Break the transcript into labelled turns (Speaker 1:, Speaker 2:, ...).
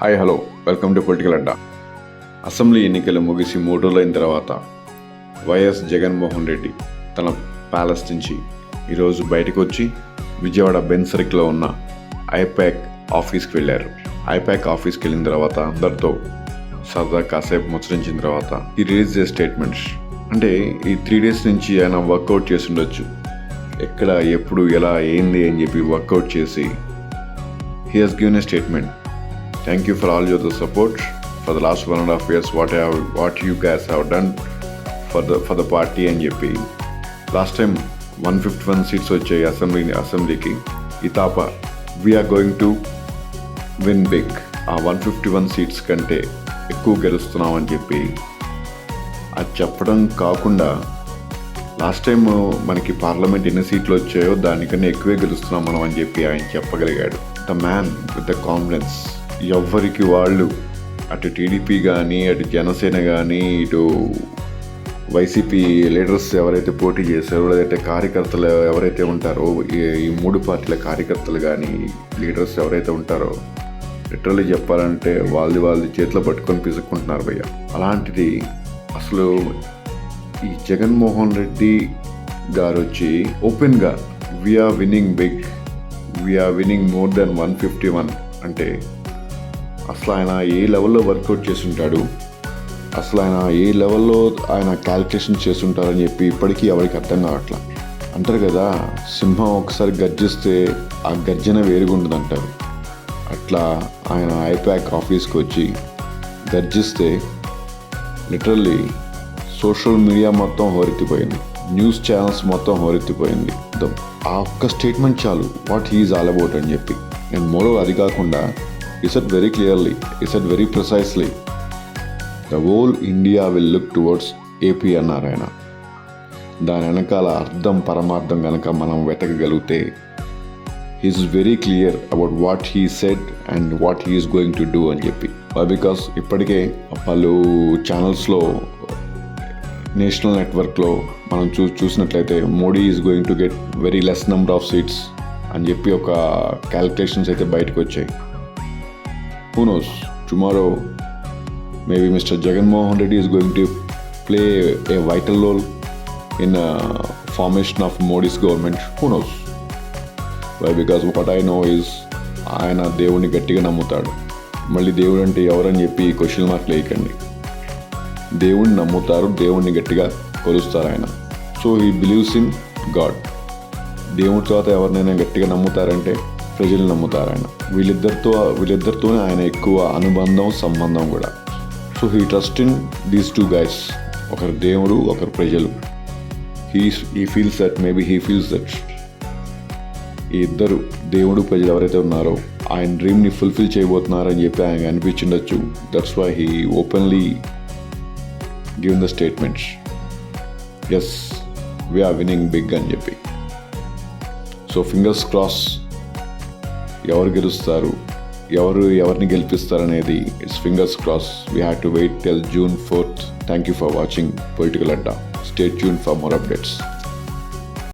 Speaker 1: Hi hello welcome to political Adda. Assembly ఎన్నికలు ముగిసి 3 రోజులైన తర్వాత YS Jaganmohan Reddy తన ప్యాలెస్ నుంచి ఈరోజు బయటకు వచ్చి విజయవాడ బెన్ సర్కిల్లో ఉన్న ఐపాక్ ఆఫీస్కి వెళ్ళారు. ఐపాక్ ఆఫీస్కి వెళ్ళిన తర్వాత అందరితో సరదా కాసేపు ముచ్చరించిన తర్వాత ఈ రిలీజ్ చేసే స్టేట్మెంట్స్ అంటే ఈ 3 days నుంచి ఆయన వర్కౌట్ చేసి ఉండొచ్చు. ఎక్కడ ఎప్పుడు ఎలా ఏంది అని చెప్పి వర్కౌట్ చేసి he has given a statement. Thank you for all your support for the last 1.5 years. What you guys have done for the party అని చెప్పి లాస్ట్ టైం 151 seats వచ్చాయి అసెంబ్లీకి. ఈ తాప we're going to win big. Ah 151 seats కంటే ఎక్కువ గెలుస్తున్నాం అని చెప్పి అది చెప్పడం కాకుండా లాస్ట్ టైం మనకి పార్లమెంట్ ఎన్ని సీట్లు వచ్చాయో దానికన్నా ఎక్కువే గెలుస్తున్నాం మనం అని చెప్పి ఆయన చెప్పగలిగాడు. The man with the confidence. ఎవరికి వాళ్ళు అటు టీడీపీ కానీ అటు జనసేన కానీ ఇటు వైసీపీ లీడర్స్ ఎవరైతే పోటీ చేశారో లేదంటే కార్యకర్తలు ఎవరైతే ఉంటారో ఈ 3 పార్టీల కార్యకర్తలు కానీ లీడర్స్ ఎవరైతే ఉంటారో లిటరల్లీ చెప్పాలంటే వాళ్ళది చేతిలో పట్టుకొని పిసుక్కుంటున్నారు భయ్య. అలాంటిది అసలు ఈ జగన్మోహన్ రెడ్డి గారు వచ్చి ఓపెన్గా we're winning big, we're winning more than 151 అంటే అసలు ఆయన ఏ లెవెల్లో వర్కౌట్ చేసి ఉంటాడు, అసలు ఆయన ఏ లెవెల్లో ఆయన క్యాల్కులేషన్ చేసి ఉంటారని చెప్పి ఇప్పటికీ ఎవరికి అర్థం కావట్లా. అంటారు కదా, సింహం ఒకసారి గర్జిస్తే ఆ గర్జన వేరుగుంటుంది అంటారు. అట్లా ఆయన ఐపాక్ ఆఫీస్కి వచ్చి గర్జిస్తే లిటరల్లీ సోషల్ మీడియా మొత్తం హోరెత్తిపోయింది, న్యూస్ ఛానల్స్ మొత్తం హోరెత్తిపోయింది. ఆ ఒక్క స్టేట్మెంట్ చాలు వాట్ హీఈస్ ఆల్ అబౌట్ అని చెప్పి. అండ్ మోరో అది కాకుండా he said very clearly, he said very precisely, the whole India will look towards AP అన్నారు ఆయన. దాని వెనకాల అర్థం పరమార్థం కనుక మనం వెతకగలిగితే he is very clear about what he said and what he is going to do అని చెప్పి. బికాస్ ఇప్పటికే పలు ఛానల్స్లో నేషనల్ నెట్వర్క్లో మనం చూసినట్లయితే Modi is going to get very less number of seats అని చెప్పి ఒక క్యాల్కులేషన్స్ అయితే బయటకు వచ్చాయి. Who knows? Tomorrow, maybe Mr. Jagannath Reddy is going to play a vital role in formation of Modi's government. Who knows? Why? Because what I know is, ఆయన దేవుడిని గట్టిగా నమ్ముతాడు. మళ్ళీ దేవుడు అంటే ఎవరని చెప్పి క్వశ్చన్ మార్క్ లేకండి. దేవుడిని నమ్ముతారు, దేవుడిని గట్టిగా కొలుస్తారు ఆయన. So he believes in God. దేవుడి తర్వాత ఎవరినైనా గట్టిగా నమ్ముతారంటే ప్రజలు నమ్ముతారు ఆయన. వీళ్ళిద్దరితోనే ఆయన ఎక్కువ అనుబంధం సంబంధం కూడా. So he trust in these 2 guys. ఒకరు దేవుడు, ఒకరు ప్రజలు. హీ ఫీల్స్ దట్ ఈ ఇద్దరు దేవుడు ప్రజలు ఎవరైతే ఉన్నారో ఆయన డ్రీమ్ని ఫుల్ఫిల్ చేయబోతున్నారని చెప్పి ఆయన అనిపించిండొచ్చు. That's why he openly given the statements. Yes, we're winning big అని చెప్పి. సో ఫింగర్స్ క్రాస్, ఎవరు గెలుస్తారు, ఎవరిని గెలిపిస్తారనేది it's fingers cross. We have to wait till June 4th. Thank you for watching political Adda. Stay tuned for more updates.